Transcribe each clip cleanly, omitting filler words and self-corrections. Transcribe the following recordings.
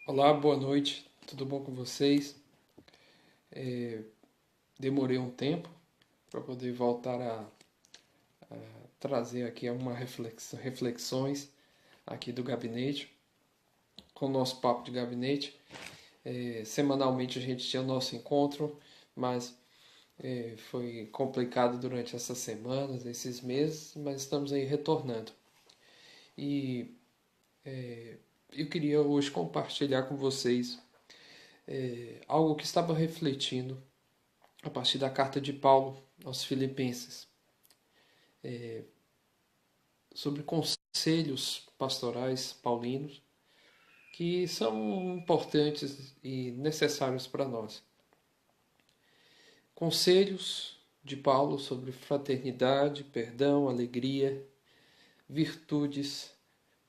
Olá, boa noite, tudo bom com vocês? Demorei um tempo para poder voltar a trazer aqui algumas reflexões aqui do gabinete, com o nosso papo de gabinete. Semanalmente a gente tinha o nosso encontro, mas foi complicado durante essas semanas, esses meses, mas estamos aí retornando. E eu queria hoje compartilhar com vocês algo que estava refletindo a partir da carta de Paulo aos Filipenses, sobre conselhos pastorais paulinos que são importantes e necessários para nós. Conselhos de Paulo sobre fraternidade, perdão, alegria, virtudes,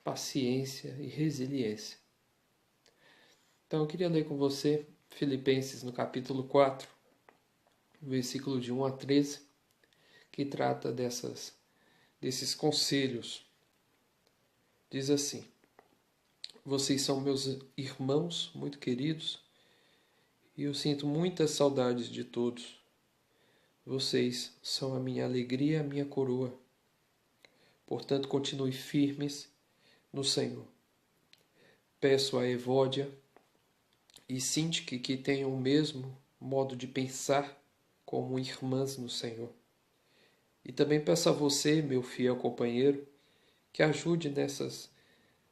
paciência e resiliência. Então eu queria ler com você Filipenses no capítulo 4, versículo de 1 a 13, que trata desses conselhos. Diz assim: Vocês são meus irmãos muito queridos e eu sinto muitas saudades de todos. Vocês são a minha alegria e a minha coroa. Portanto, continue firmes no Senhor. Peço a Evódia e Sintique que tenham o mesmo modo de pensar como irmãs no Senhor. E também peço a você, meu fiel companheiro, que ajude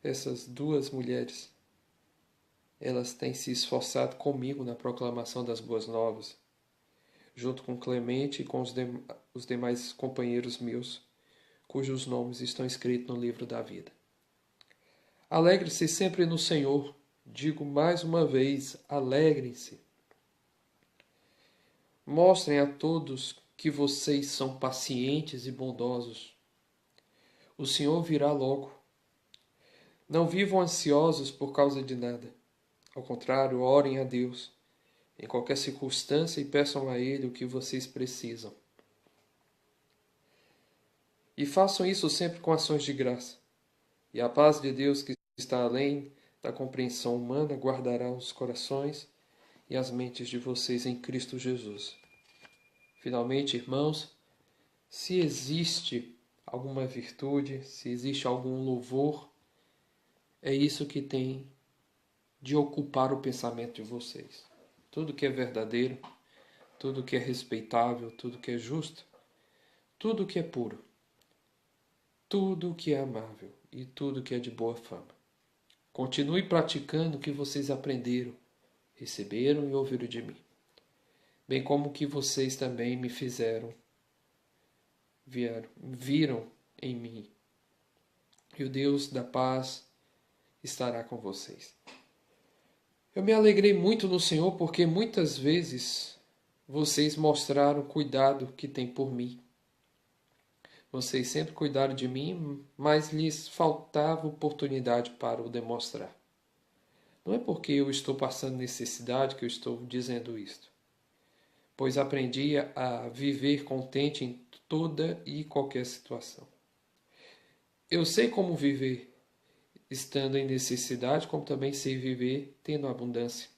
essas duas mulheres. Elas têm se esforçado comigo na proclamação das boas novas, junto com Clemente e com os demais companheiros meus, cujos nomes estão escritos no livro da vida. Alegre-se sempre no Senhor. Digo mais uma vez, alegrem-se. Mostrem a todos que vocês são pacientes e bondosos. O Senhor virá logo. Não vivam ansiosos por causa de nada. Ao contrário, orem a Deus em qualquer circunstância e peçam a Ele o que vocês precisam. E façam isso sempre com ações de graça. E a paz de Deus, que está além da compreensão humana, guardará os corações e as mentes de vocês em Cristo Jesus. Finalmente, irmãos, se existe alguma virtude, se existe algum louvor, é isso que tem de ocupar o pensamento de vocês. Tudo que é verdadeiro, tudo que é respeitável, tudo que é justo, tudo que é puro, tudo que é amável e tudo que é de boa fama. Continue praticando o que vocês aprenderam, receberam e ouviram de mim, bem como o que vocês também me viram em mim. E o Deus da paz estará com vocês. Eu me alegrei muito no Senhor porque muitas vezes vocês mostraram o cuidado que têm por mim. Vocês sempre cuidaram de mim, mas lhes faltava oportunidade para o demonstrar. Não é porque eu estou passando necessidade que eu estou dizendo isto, pois aprendi a viver contente em toda e qualquer situação. Eu sei como viver estando em necessidade, como também sei viver tendo abundância.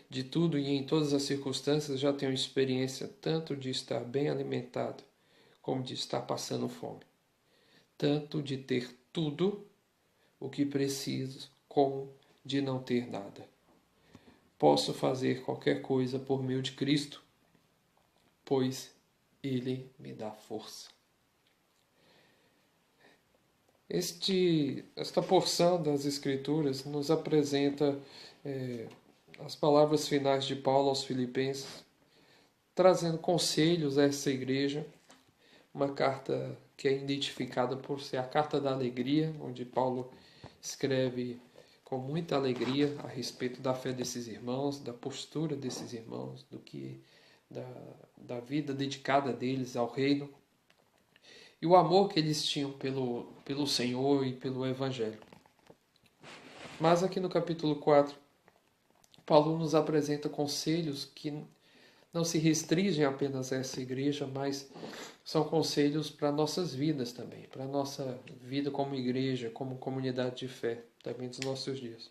De tudo e em todas as circunstâncias já tenho experiência tanto de estar bem alimentado, como de estar passando fome. Tanto de ter tudo o que preciso, como de não ter nada. Posso fazer qualquer coisa por meio de Cristo, pois Ele me dá força. Esta porção das Escrituras nos apresenta as palavras finais de Paulo aos Filipenses, trazendo conselhos a essa igreja, uma carta que é identificada por ser a carta da alegria, onde Paulo escreve com muita alegria a respeito da fé desses irmãos, da postura desses irmãos, da vida dedicada deles ao reino e o amor que eles tinham pelo Senhor e pelo Evangelho. Mas aqui no capítulo 4, Paulo nos apresenta conselhos que não se restringem apenas a essa igreja, mas são conselhos para nossas vidas também, para a nossa vida como igreja, como comunidade de fé, também dos nossos dias.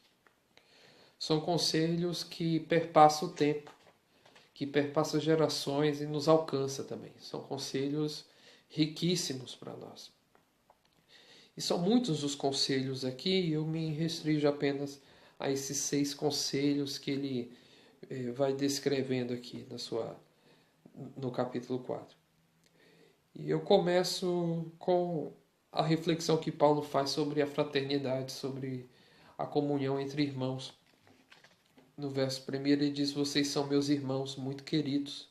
São conselhos que perpassam o tempo, que perpassam gerações e nos alcança também. São conselhos riquíssimos para nós. E são muitos os conselhos aqui, e eu me restringo apenas a esses 6 conselhos que ele vai descrevendo aqui no capítulo 4. E eu começo com a reflexão que Paulo faz sobre a fraternidade, sobre a comunhão entre irmãos. No verso 1 ele diz: vocês são meus irmãos muito queridos,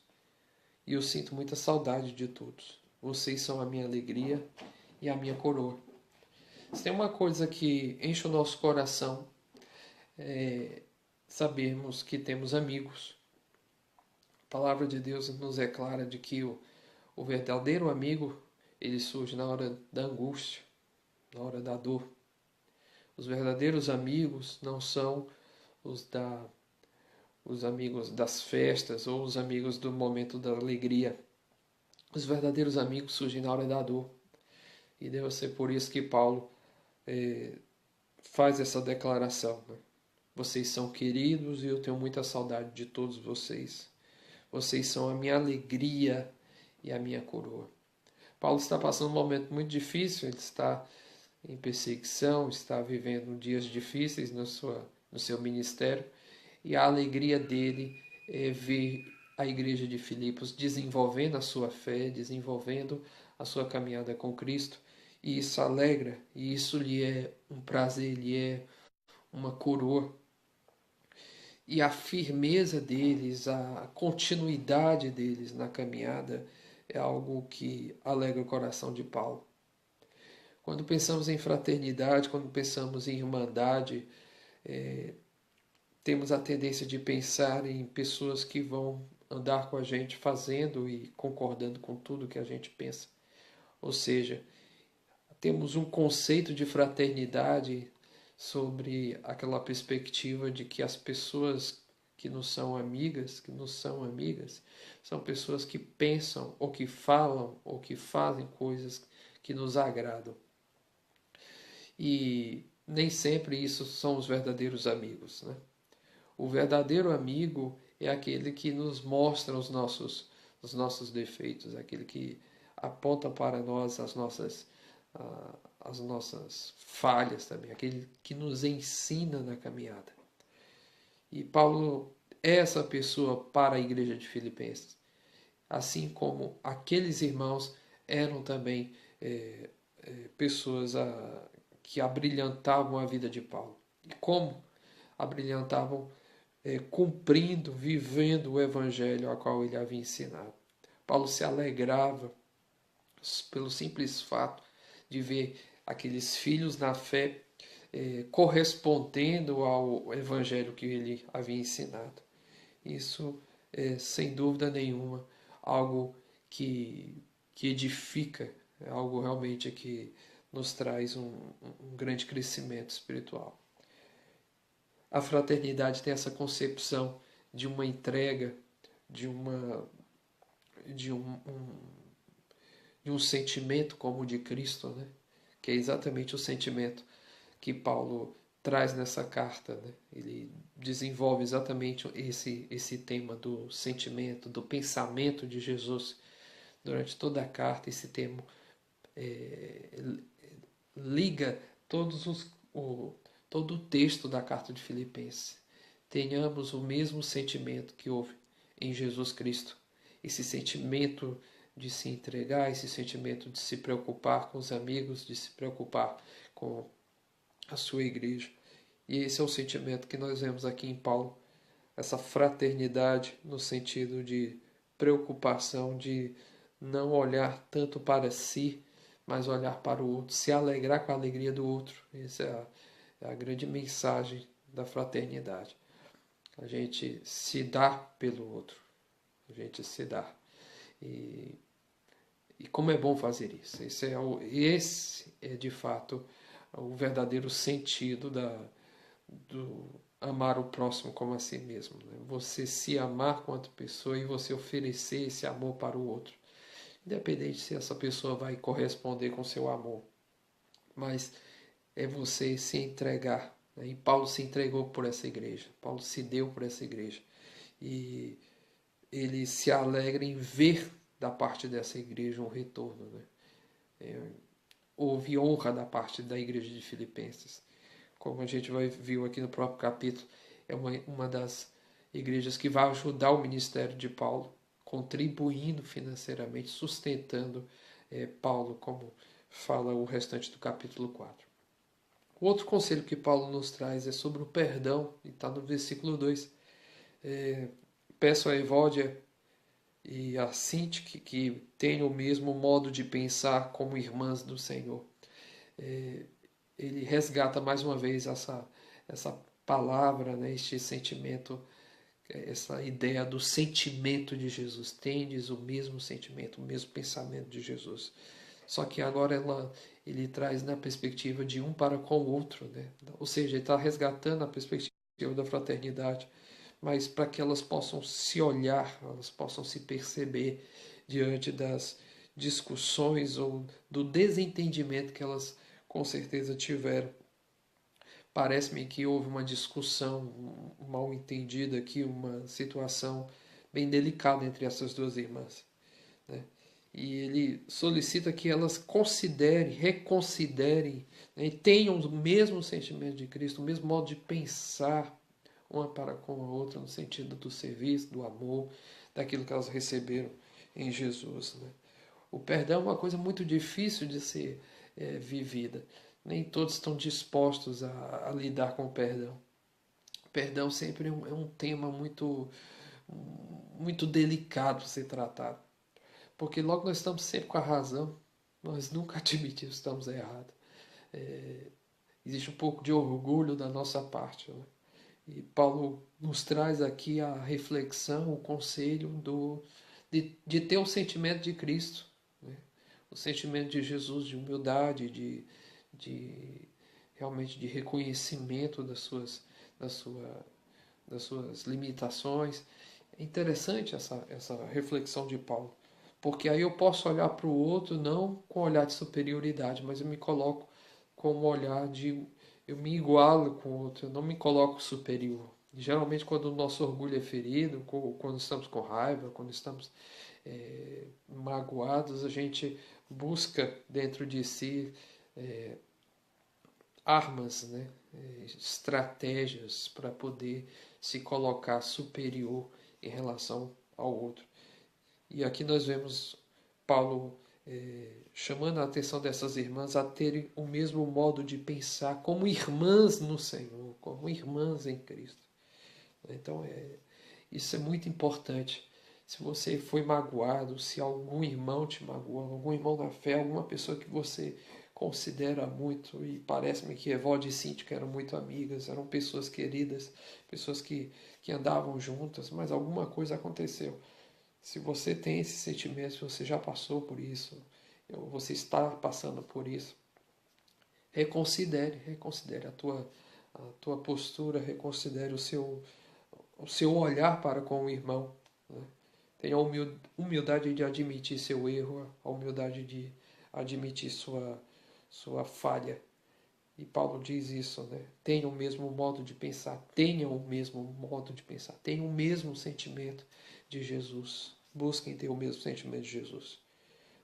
e eu sinto muita saudade de todos. Vocês são a minha alegria e a minha coroa. Se tem uma coisa que enche o nosso coração, é sabermos que temos amigos. A palavra de Deus nos é clara de que o verdadeiro amigo, ele surge na hora da angústia, na hora da dor. Os verdadeiros amigos não são os amigos das festas ou os amigos do momento da alegria. Os verdadeiros amigos surgem na hora da dor. E deve ser por isso que Paulo faz essa declaração, né? Vocês são queridos e eu tenho muita saudade de todos vocês. Vocês são a minha alegria e a minha coroa. Paulo está passando um momento muito difícil, ele está em perseguição, está vivendo dias difíceis no seu ministério, e a alegria dele é ver a igreja de Filipos desenvolvendo a sua fé, desenvolvendo a sua caminhada com Cristo, e isso alegra, e isso lhe é um prazer, lhe é uma coroa. E a firmeza deles, a continuidade deles na caminhada é algo que alegra o coração de Paulo. Quando pensamos em fraternidade, quando pensamos em irmandade, temos a tendência de pensar em pessoas que vão andar com a gente fazendo e concordando com tudo que a gente pensa. Ou seja, temos um conceito de fraternidade sobre aquela perspectiva de que as pessoas que nos são amigas, são pessoas que pensam ou que falam ou que fazem coisas que nos agradam. E nem sempre isso são os verdadeiros amigos, né? O verdadeiro amigo é aquele que nos mostra os nossos defeitos, aquele que aponta para nós as nossas falhas também, aquele que nos ensina na caminhada. E Paulo é essa pessoa para a igreja de Filipenses, assim como aqueles irmãos eram também pessoas que abrilhantavam a vida de Paulo. E como abrilhantavam? Cumprindo, vivendo o evangelho ao qual ele havia ensinado. Paulo se alegrava pelo simples fato de ver aqueles filhos na fé correspondendo ao evangelho que ele havia ensinado. Isso é, sem dúvida nenhuma, algo que edifica, é algo realmente que nos traz um grande crescimento espiritual. A fraternidade tem essa concepção de uma entrega, de um sentimento como o de Cristo, né? Que é exatamente o sentimento que Paulo traz nessa carta, né? Ele desenvolve exatamente esse tema do sentimento, do pensamento de Jesus durante toda a carta. Esse tema liga todo o texto da carta de Filipenses. Tenhamos o mesmo sentimento que houve em Jesus Cristo. Esse sentimento de se entregar, esse sentimento de se preocupar com os amigos, de se preocupar com a sua igreja. E esse é o sentimento que nós vemos aqui em Paulo, essa fraternidade no sentido de preocupação, de não olhar tanto para si, mas olhar para o outro, se alegrar com a alegria do outro. Essa é a grande mensagem da fraternidade. A gente se dá pelo outro. A gente se dá. E como é bom fazer isso. Esse é de fato o verdadeiro sentido do amar o próximo como a si mesmo. Né? Você se amar quanto pessoa e você oferecer esse amor para o outro. Independente se essa pessoa vai corresponder com seu amor. Mas é você se entregar, E Paulo se entregou por essa igreja, Paulo se deu por essa igreja. E ele se alegra em ver da parte dessa igreja um retorno. Houve honra da parte da igreja de Filipenses. Como a gente viu aqui no próprio capítulo, é uma das igrejas que vai ajudar o ministério de Paulo, contribuindo financeiramente, sustentando Paulo, como fala o restante do capítulo 4. O outro conselho que Paulo nos traz é sobre o perdão, e está no versículo 2. Peço a Evódia e a Sintique que tenham o mesmo modo de pensar como irmãs do Senhor. Ele resgata mais uma vez essa palavra, né, este sentimento, essa ideia do sentimento de Jesus. Tendes o mesmo sentimento, o mesmo pensamento de Jesus. Só que agora ele traz na perspectiva de um para com o outro, né? Ou seja, ele está resgatando a perspectiva da fraternidade, mas para que elas possam se olhar, elas possam se perceber diante das discussões ou do desentendimento que elas com certeza tiveram. Parece-me que houve uma discussão mal entendida aqui, uma situação bem delicada entre essas duas irmãs, né? E ele solicita que elas considerem, reconsiderem, né, e tenham o mesmo sentimento de Cristo, o mesmo modo de pensar uma para com a outra, no sentido do serviço, do amor, daquilo que elas receberam em Jesus, né? O perdão é uma coisa muito difícil de ser vivida. Nem todos estão dispostos a lidar com o perdão. O perdão sempre é um tema muito delicado de ser tratado. Porque logo nós estamos sempre com a razão, nós nunca admitimos que estamos errados. Existe um pouco de orgulho da nossa parte, né? E Paulo nos traz aqui a reflexão, o conselho de ter o sentimento de Cristo, né? O sentimento de Jesus, de humildade, de realmente de reconhecimento das suas limitações. É interessante essa reflexão de Paulo, porque aí eu posso olhar para o outro não com olhar de superioridade, mas eu me coloco com um olhar de... Eu me igualo com o outro, eu não me coloco superior. Geralmente quando o nosso orgulho é ferido, quando estamos com raiva, quando estamos magoados, a gente busca dentro de si armas, né? Estratégias para poder se colocar superior em relação ao outro. E aqui nós vemos Paulo chamando a atenção dessas irmãs a terem o mesmo modo de pensar como irmãs no Senhor, como irmãs em Cristo. Então, isso é muito importante. Se você foi magoado, se algum irmão te magoou, algum irmão na fé, alguma pessoa que você considera muito, e parece-me que Evódia e Sintique eram muito amigas, eram pessoas queridas, pessoas que andavam juntas, mas alguma coisa aconteceu. Se você tem esse sentimento, se você já passou por isso, ou você está passando por isso, reconsidere a tua postura, reconsidere o seu olhar para com o irmão, né? Tenha a humildade de admitir seu erro, a humildade de admitir sua falha. E Paulo diz isso, né? Tenha o mesmo modo de pensar, tenha o mesmo modo de pensar, tenha o mesmo sentimento de Jesus. Busquem ter o mesmo sentimento de Jesus.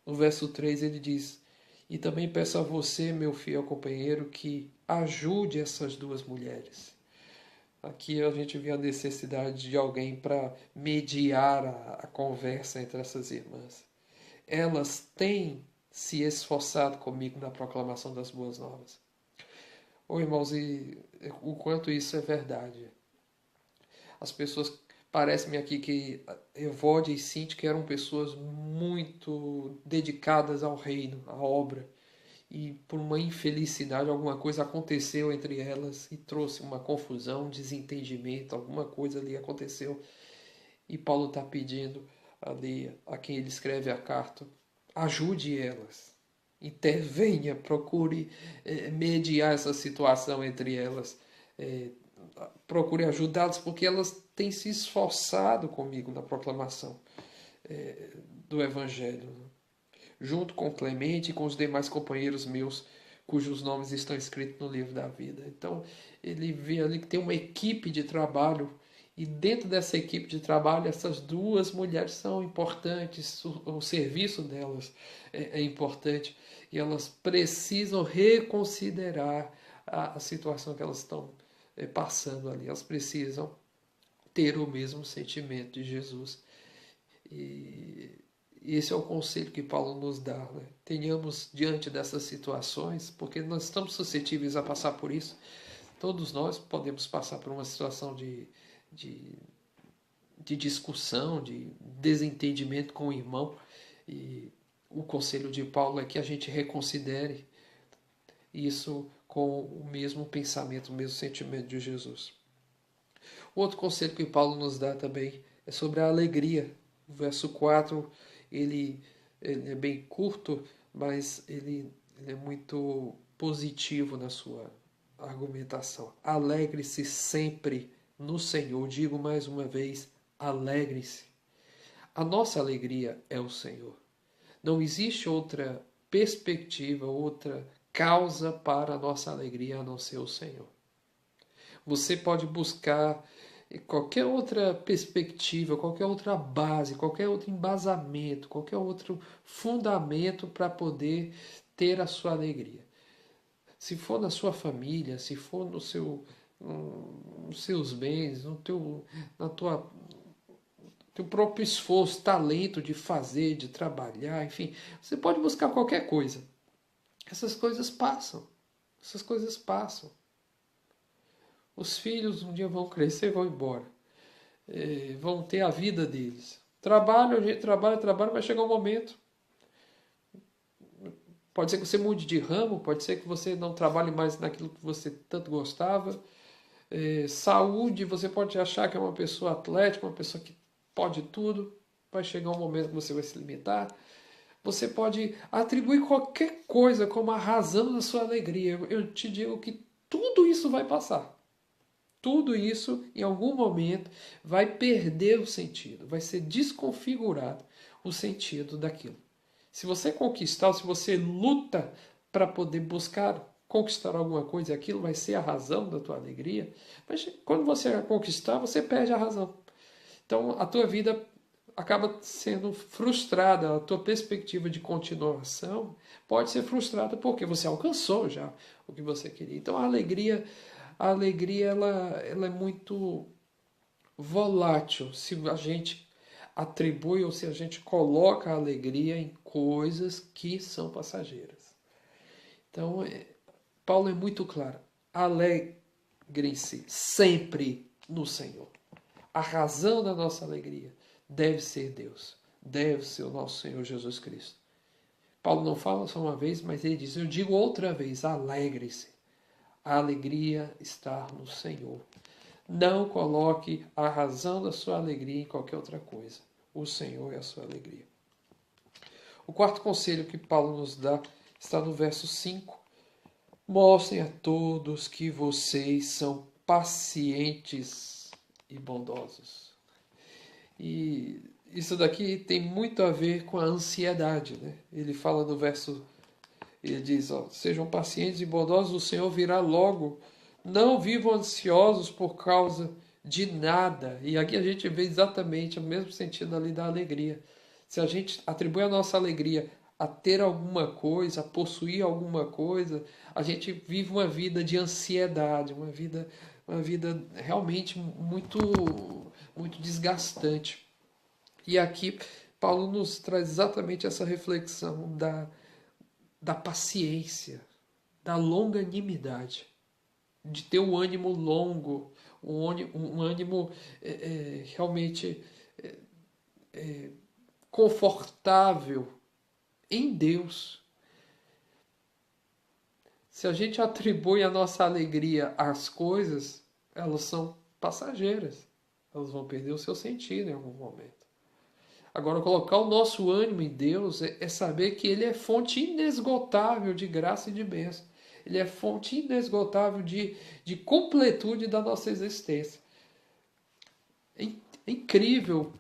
No verso 3 ele diz: e também peço a você, meu fiel companheiro, que ajude essas duas mulheres. Aqui a gente vê a necessidade de alguém para mediar a conversa entre essas irmãs. Elas têm se esforçado comigo na proclamação das boas novas. Ô irmãos, e o quanto isso é verdade. As pessoas, parece-me aqui que Evódia e Sintique eram pessoas muito dedicadas ao reino, à obra. E por uma infelicidade, alguma coisa aconteceu entre elas e trouxe uma confusão, um desentendimento, alguma coisa ali aconteceu. E Paulo está pedindo ali a quem ele escreve a carta, ajude elas, intervenha, procure mediar essa situação entre elas, procure ajudá-las, porque elas têm se esforçado comigo na proclamação do Evangelho, junto com Clemente e com os demais companheiros meus, cujos nomes estão escritos no livro da vida. Então, ele vê ali que tem uma equipe de trabalho, e dentro dessa equipe de trabalho, essas duas mulheres são importantes, o serviço delas é importante, e elas precisam reconsiderar a situação que elas estão passando ali. Elas precisam ter o mesmo sentimento de Jesus. E esse é o conselho que Paulo nos dá. Né? Tenhamos diante dessas situações, porque nós estamos suscetíveis a passar por isso. Todos nós podemos passar por uma situação de discussão, de desentendimento com o irmão. E o conselho de Paulo é que a gente reconsidere isso com o mesmo pensamento, o mesmo sentimento de Jesus. O outro conselho que Paulo nos dá também é sobre a alegria. O verso 4, ele é bem curto, mas ele é muito positivo na sua argumentação. Alegre-se sempre no Senhor. Digo mais uma vez, alegre-se. A nossa alegria é o Senhor. Não existe outra perspectiva, outra causa para a nossa alegria a não ser o Senhor. Você pode buscar qualquer outra perspectiva, qualquer outra base, qualquer outro embasamento, qualquer outro fundamento para poder ter a sua alegria. Se for na sua família, se for nos seus bens, na tua teu próprio esforço, talento de fazer, de trabalhar, enfim, você pode buscar qualquer coisa. Essas coisas passam. Essas coisas passam. Os filhos um dia vão crescer e vão embora. Vão ter a vida deles. Trabalho, a gente trabalha, vai chegar um momento. Pode ser que você mude de ramo, pode ser que você não trabalhe mais naquilo que você tanto gostava. Saúde, você pode achar que é uma pessoa atlética, uma pessoa que pode tudo. Vai chegar um momento que você vai se limitar. Você pode atribuir qualquer coisa como a razão da sua alegria. Eu te digo que tudo isso vai passar. Tudo isso, em algum momento, vai perder o sentido, vai ser desconfigurado o sentido daquilo. Se você conquistar, se você luta para poder buscar conquistar alguma coisa, aquilo vai ser a razão da tua alegria, mas quando você conquistar, você perde a razão. Então, a tua vida acaba sendo frustrada, a tua perspectiva de continuação pode ser frustrada porque você alcançou já o que você queria. Então, a alegria ela é muito volátil se a gente atribui ou se a gente coloca a alegria em coisas que são passageiras. Então, Paulo é muito claro. Alegrem-se sempre no Senhor. A razão da nossa alegria deve ser Deus. Deve ser o nosso Senhor Jesus Cristo. Paulo não fala só uma vez, mas ele diz, eu digo outra vez, alegre-se. A alegria está no Senhor. Não coloque a razão da sua alegria em qualquer outra coisa. O Senhor é a sua alegria. O quarto conselho que Paulo nos dá está no verso 5. Mostrem a todos que vocês são pacientes e bondosos. E isso daqui tem muito a ver com a ansiedade, né? Ele fala no verso, ele diz, sejam pacientes e bondosos, o Senhor virá logo. Não vivam ansiosos por causa de nada. E aqui a gente vê exatamente o mesmo sentido ali da alegria. Se a gente atribui a nossa alegria a ter alguma coisa, a possuir alguma coisa, a gente vive uma vida de ansiedade, uma vida realmente muito desgastante. E aqui Paulo nos traz exatamente essa reflexão da paciência, da longanimidade, de ter um ânimo longo, um ânimo realmente confortável em Deus. Se a gente atribui a nossa alegria às coisas, elas são passageiras. Elas vão perder o seu sentido em algum momento. Agora, colocar o nosso ânimo em Deus é saber que Ele é fonte inesgotável de graça e de bênção. Ele é fonte inesgotável de completude da nossa existência. É incrível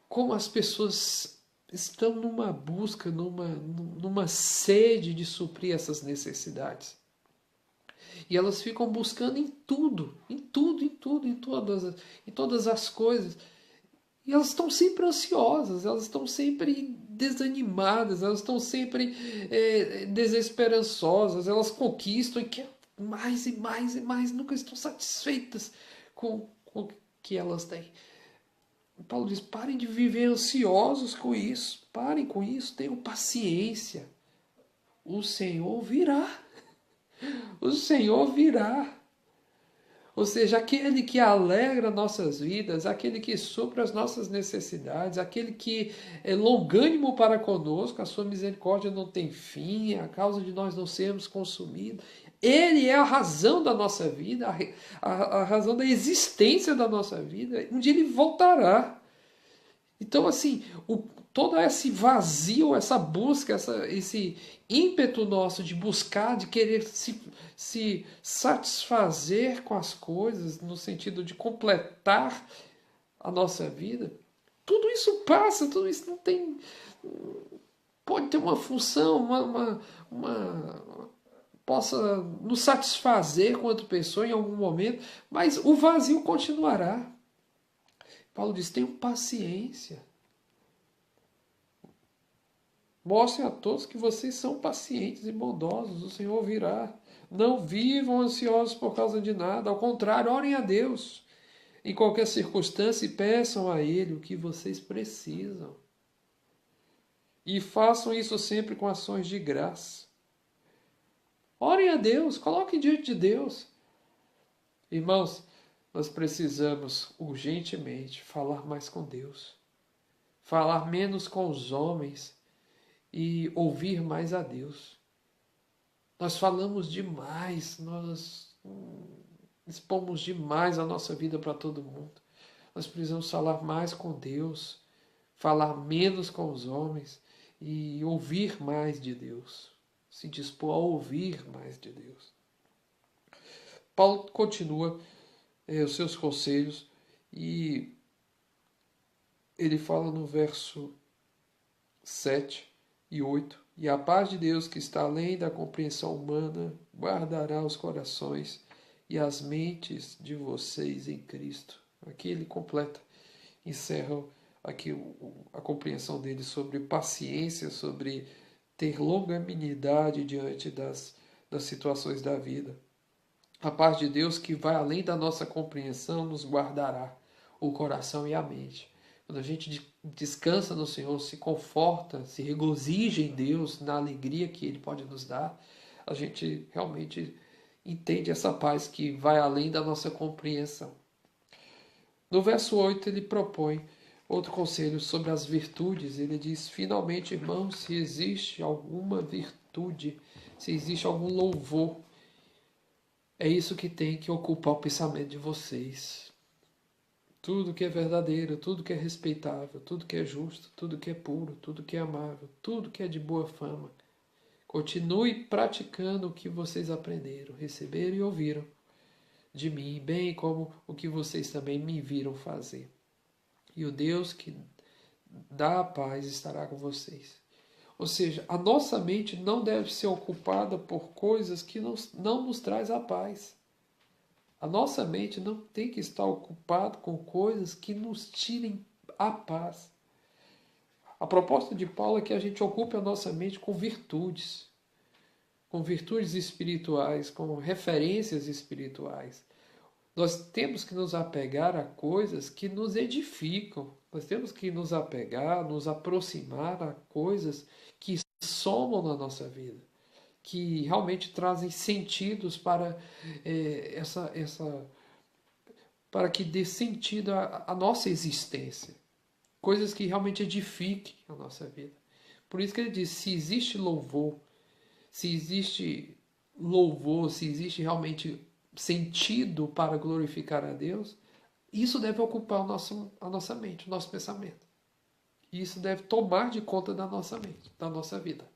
como as pessoas estão numa busca, numa sede de suprir essas necessidades. E elas ficam buscando em tudo, em todas as coisas. E elas estão sempre ansiosas, elas estão sempre desanimadas, elas estão sempre desesperançosas, elas conquistam e querem mais e mais e mais, nunca estão satisfeitas com o que elas têm. Paulo diz: parem de viver ansiosos com isso, parem com isso, tenham paciência. O Senhor virá. O Senhor virá. Ou seja, aquele que alegra nossas vidas, aquele que supra as nossas necessidades, aquele que é longânimo para conosco, a sua misericórdia não tem fim, é a causa de nós não sermos consumidos. Ele é a razão da nossa vida, a razão da existência da nossa vida. Um dia ele voltará. Então, assim, todo esse vazio, essa busca, esse ímpeto nosso de buscar, de querer se satisfazer com as coisas, no sentido de completar a nossa vida, tudo isso passa, tudo isso não tem. Pode ter uma função, possa nos satisfazer quanto pessoa em algum momento, mas o vazio continuará. Paulo diz: tenham paciência. Mostrem a todos que vocês são pacientes e bondosos. O Senhor virá. Não vivam ansiosos por causa de nada. Ao contrário, orem a Deus em qualquer circunstância e peçam a Ele o que vocês precisam. E façam isso sempre com ações de graça. Orem a Deus, coloquem diante de Deus. Irmãos, nós precisamos urgentemente falar mais com Deus. Falar menos com os homens e ouvir mais a Deus. Nós falamos demais, nós expomos demais a nossa vida para todo mundo. Nós precisamos falar mais com Deus, falar menos com os homens e ouvir mais de Deus. Se dispor a ouvir mais de Deus. Paulo continua os seus conselhos e ele fala no verso 7 e 8: e a paz de Deus, que está além da compreensão humana, guardará os corações e as mentes de vocês em Cristo. Aqui ele completa, encerra aqui a compreensão dele sobre paciência, sobre ter longanimidade diante das situações da vida. A paz de Deus, que vai além da nossa compreensão, nos guardará o coração e a mente. Quando a gente descansa no Senhor, se conforta, se regozija em Deus, na alegria que Ele pode nos dar, a gente realmente entende essa paz que vai além da nossa compreensão. No verso 8 ele propõe outro conselho sobre as virtudes. Ele diz: finalmente, irmãos, se existe alguma virtude, se existe algum louvor, é isso que tem que ocupar o pensamento de vocês. Tudo que é verdadeiro, tudo que é respeitável, tudo que é justo, tudo que é puro, tudo que é amável, tudo que é de boa fama. Continue praticando o que vocês aprenderam, receberam e ouviram de mim, bem como o que vocês também me viram fazer. E o Deus que dá a paz estará com vocês. Ou seja, a nossa mente não deve ser ocupada por coisas que não nos traz a paz. A nossa mente não tem que estar ocupada com coisas que nos tirem a paz. A proposta de Paulo é que a gente ocupe a nossa mente com virtudes espirituais, com referências espirituais. Nós temos que nos apegar a coisas que nos edificam. Nós temos que nos apegar, nos aproximar a coisas que somam na nossa vida, que realmente trazem sentidos para para que dê sentido à nossa existência. Coisas que realmente edifiquem a nossa vida. Por isso que ele diz: se existe louvor, se existe realmente sentido para glorificar a Deus, isso deve ocupar a nossa mente, o nosso pensamento. Isso deve tomar de conta da nossa mente, da nossa vida.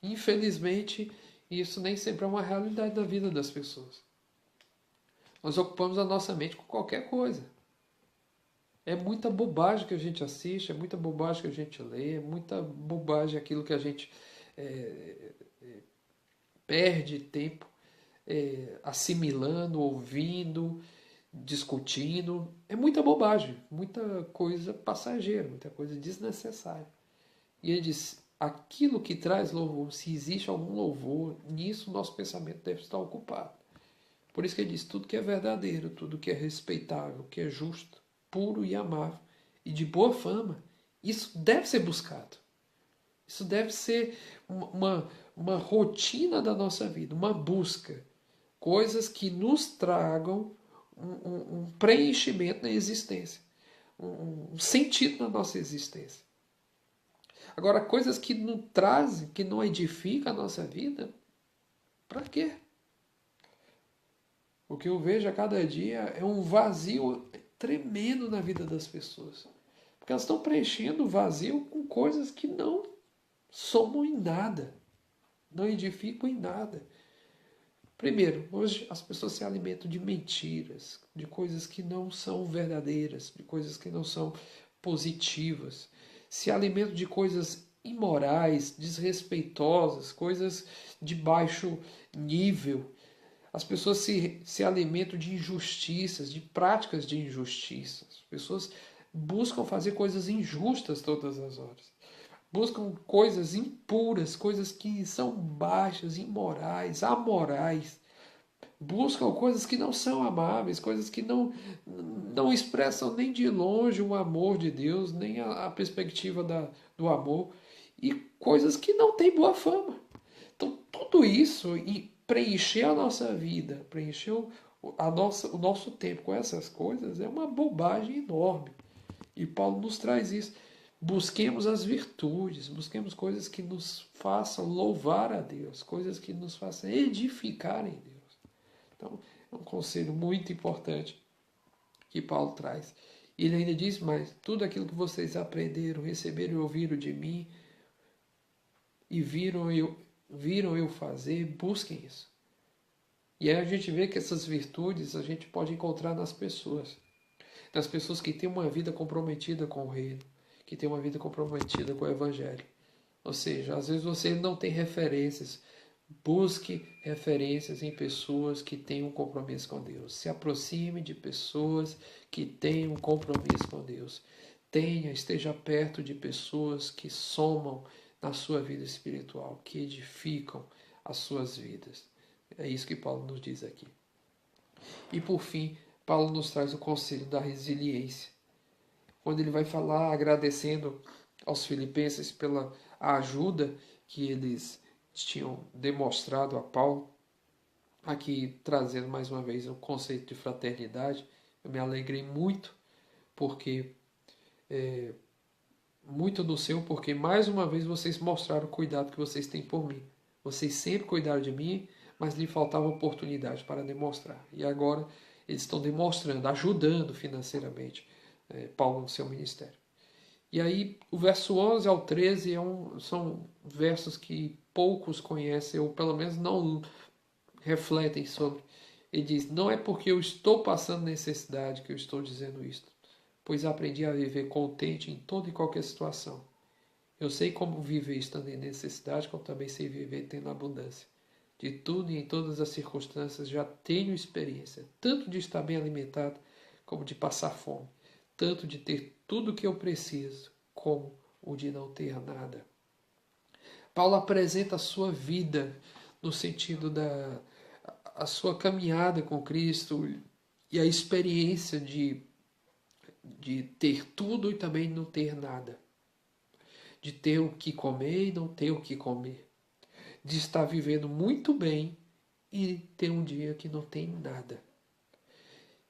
Infelizmente, isso nem sempre é uma realidade da vida das pessoas. Nós ocupamos a nossa mente com qualquer coisa. É muita bobagem que a gente assiste, é muita bobagem que a gente lê, é muita bobagem aquilo que a gente é, perde tempo assimilando, ouvindo, discutindo. É muita bobagem, muita coisa passageira, muita coisa desnecessária. E ele diz: aquilo que traz louvor, se existe algum louvor, nisso nosso pensamento deve estar ocupado. Por isso que ele diz: tudo que é verdadeiro, tudo que é respeitável, que é justo, puro e amável e de boa fama, isso deve ser buscado. Isso deve ser uma rotina da nossa vida, uma busca. Coisas que nos tragam um preenchimento na existência, um sentido na nossa existência. Agora, coisas que não trazem, que não edificam a nossa vida, para quê? O que eu vejo a cada dia é um vazio tremendo na vida das pessoas. Porque elas estão preenchendo o vazio com coisas que não somam em nada, não edificam em nada. Primeiro, hoje as pessoas se alimentam de mentiras, de coisas que não são verdadeiras, de coisas que não são positivas. Se alimentam de coisas imorais, desrespeitosas, coisas de baixo nível. As pessoas se alimentam de injustiças, de práticas de injustiças. As pessoas buscam fazer coisas injustas todas as horas. Buscam coisas impuras, coisas que são baixas, imorais, amorais. Buscam coisas que não são amáveis, coisas que não expressam nem de longe o amor de Deus, nem a perspectiva do amor, e coisas que não têm boa fama. Então, tudo isso e preencher a nossa vida, preencher o nosso tempo com essas coisas é uma bobagem enorme. E Paulo nos traz isso. Busquemos as virtudes, busquemos coisas que nos façam louvar a Deus, coisas que nos façam edificar em Deus. Então, é um conselho muito importante que Paulo traz. E ele ainda diz mais: tudo aquilo que vocês aprenderam, receberam e ouviram de mim e viram eu fazer, busquem isso. E aí a gente vê que essas virtudes a gente pode encontrar nas pessoas que têm uma vida comprometida com o reino, que têm uma vida comprometida com o evangelho. Ou seja, às vezes você não tem referências. Busque referências em pessoas que têm um compromisso com Deus. Se aproxime de pessoas que têm um compromisso com Deus. Esteja perto de pessoas que somam na sua vida espiritual, que edificam as suas vidas. É isso que Paulo nos diz aqui. E por fim, Paulo nos traz o conselho da resiliência. Quando ele vai falar agradecendo aos filipenses pela ajuda que eles tinham demonstrado a Paulo, aqui trazendo mais uma vez o conceito de fraternidade, eu me alegrei muito, porque muito no seu, porque mais uma vez vocês mostraram o cuidado que vocês têm por mim. Vocês sempre cuidaram de mim, mas lhe faltava oportunidade para demonstrar. E agora eles estão demonstrando, ajudando financeiramente Paulo no seu ministério. E aí, o verso 11 ao 13 são versos que poucos conhecem, ou pelo menos não refletem sobre. Ele diz: não é porque eu estou passando necessidade que eu estou dizendo isto, pois aprendi a viver contente em toda e qualquer situação. Eu sei como viver estando em necessidade, como também sei viver tendo abundância. De tudo e em todas as circunstâncias já tenho experiência, tanto de estar bem alimentado, como de passar fome, tanto de ter tudo o que eu preciso, como o de não ter nada. Paulo apresenta a sua vida no sentido da a sua caminhada com Cristo e a experiência de ter tudo e também não ter nada. De ter o que comer e não ter o que comer. De estar vivendo muito bem e ter um dia que não tem nada.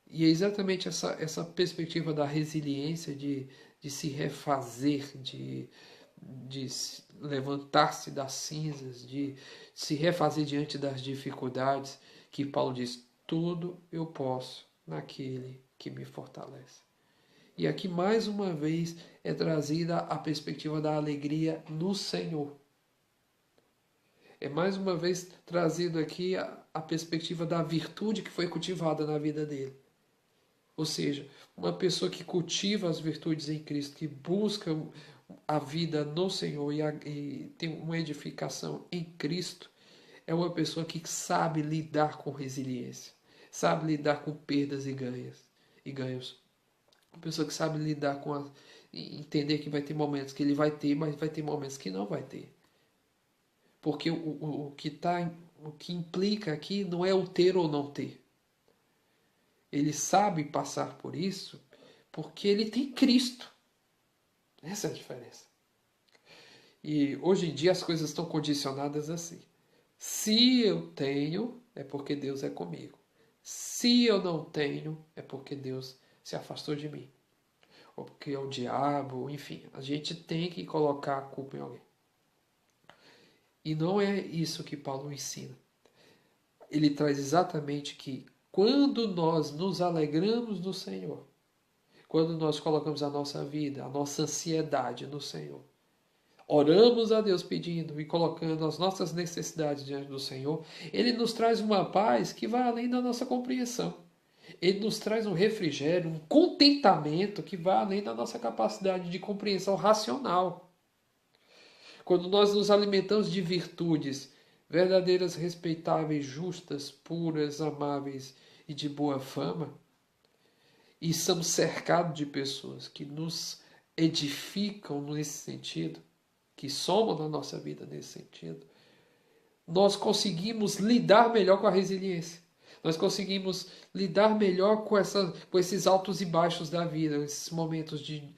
E é exatamente essa perspectiva da resiliência, de se refazer, de levantar-se das cinzas, de se refazer diante das dificuldades, que Paulo diz: tudo eu posso naquele que me fortalece. E aqui mais uma vez é trazida a perspectiva da alegria no Senhor. É mais uma vez trazido aqui a perspectiva da virtude que foi cultivada na vida dele. Ou seja, uma pessoa que cultiva as virtudes em Cristo, que busca a vida no Senhor e tem uma edificação em Cristo, é uma pessoa que sabe lidar com resiliência, sabe lidar com perdas e ganhos. Uma pessoa que sabe lidar entender que vai ter momentos que ele vai ter, mas vai ter momentos que não vai ter. Porque o que implica aqui não é o ter ou não ter. Ele sabe passar por isso porque ele tem Cristo. Essa é a diferença. E hoje em dia as coisas estão condicionadas assim. Se eu tenho, é porque Deus é comigo. Se eu não tenho, é porque Deus se afastou de mim. Ou porque é o diabo, enfim. A gente tem que colocar a culpa em alguém. E não é isso que Paulo ensina. Ele traz exatamente que quando nós nos alegramos no Senhor, quando nós colocamos a nossa vida, a nossa ansiedade no Senhor, oramos a Deus pedindo e colocando as nossas necessidades diante do Senhor, Ele nos traz uma paz que vai além da nossa compreensão. Ele nos traz um refrigério, um contentamento que vai além da nossa capacidade de compreensão racional. Quando nós nos alimentamos de virtudes verdadeiras, respeitáveis, justas, puras, amáveis e de boa fama, e somos cercados de pessoas que nos edificam nesse sentido, que somam na nossa vida nesse sentido, nós conseguimos lidar melhor com a resiliência. Nós conseguimos lidar melhor com esses altos e baixos da vida, esses momentos de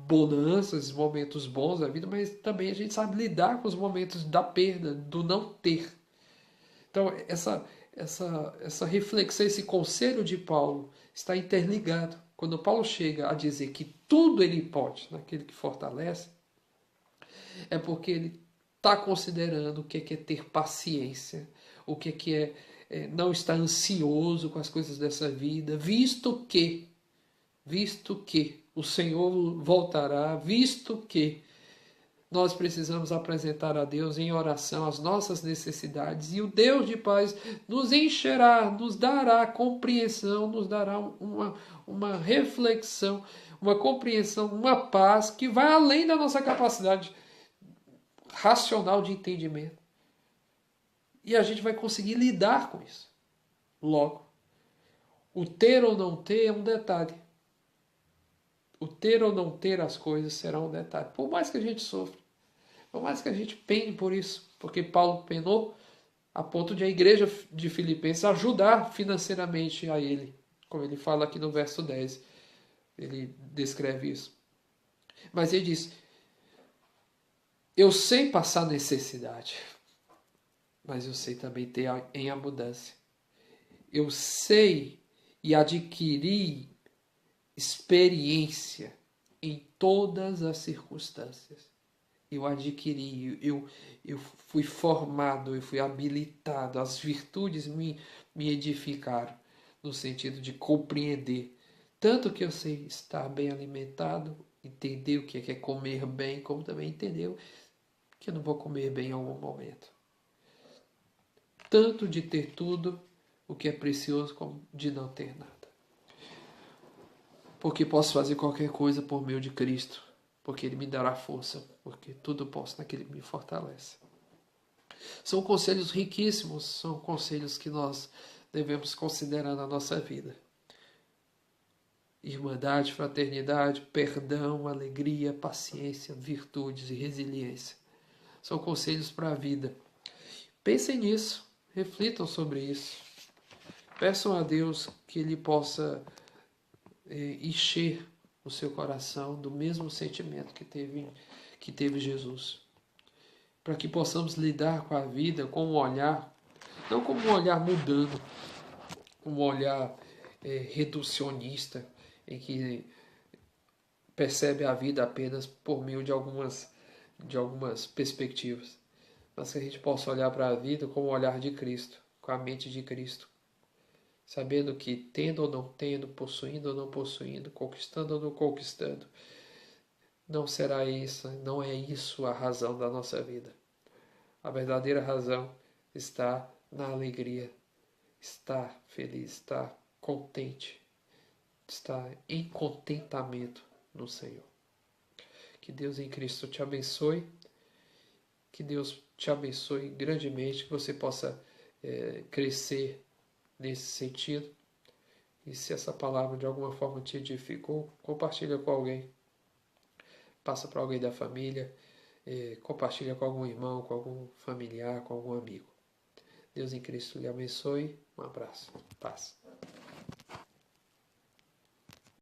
bonanças, momentos bons da vida, mas também a gente sabe lidar com os momentos da perda, do não ter. Então, essa reflexão, esse conselho de Paulo está interligado. Quando Paulo chega a dizer que tudo ele pode naquele que fortalece, é porque ele está considerando o que é ter paciência, o que é não estar ansioso com as coisas dessa vida, visto que o Senhor voltará, visto que nós precisamos apresentar a Deus em oração as nossas necessidades e o Deus de paz nos encherá, nos dará compreensão, nos dará uma reflexão, uma compreensão, uma paz que vai além da nossa capacidade racional de entendimento. E a gente vai conseguir lidar com isso. Logo, o ter ou não ter é um detalhe. O ter ou não ter as coisas será um detalhe. Por mais que a gente sofra, por mais que a gente pene por isso, porque Paulo penou a ponto de a igreja de Filipenses ajudar financeiramente a ele, como ele fala aqui no verso 10. Ele descreve isso. Mas ele diz: eu sei passar necessidade, mas eu sei também ter em abundância. Eu sei e adquiri experiência em todas as circunstâncias. Eu adquiri, eu fui formado, eu fui habilitado, as virtudes me edificaram, no sentido de compreender. Tanto que eu sei estar bem alimentado, entender o que é comer bem, como também entender que eu não vou comer bem em algum momento. Tanto de ter tudo, o que é precioso, como de não ter nada. Porque posso fazer qualquer coisa por meio de Cristo, porque Ele me dará força, porque tudo posso naquele que me fortalece. São conselhos riquíssimos, são conselhos que nós devemos considerar na nossa vida. Irmandade, fraternidade, perdão, alegria, paciência, virtudes e resiliência. São conselhos para a vida. Pensem nisso, reflitam sobre isso. Peçam a Deus que Ele possa encher o seu coração do mesmo sentimento que teve Jesus. Para que possamos lidar com a vida com um olhar, não como um olhar mudando, um olhar reducionista, em que percebe a vida apenas por meio de algumas perspectivas, mas que a gente possa olhar para a vida com o olhar de Cristo, com a mente de Cristo, sabendo que tendo ou não tendo, possuindo ou não possuindo, conquistando ou não conquistando, não será isso, não é isso a razão da nossa vida. A verdadeira razão está na alegria, estar feliz, estar contente estar em contentamento no Senhor. Que Deus em Cristo te abençoe, que Deus te abençoe grandemente, que você possa crescer nesse sentido. E se essa palavra de alguma forma te edificou, compartilha com alguém. Passa para alguém da família, compartilha com algum irmão, com algum familiar, com algum amigo. Deus em Cristo lhe abençoe. Um abraço. Paz.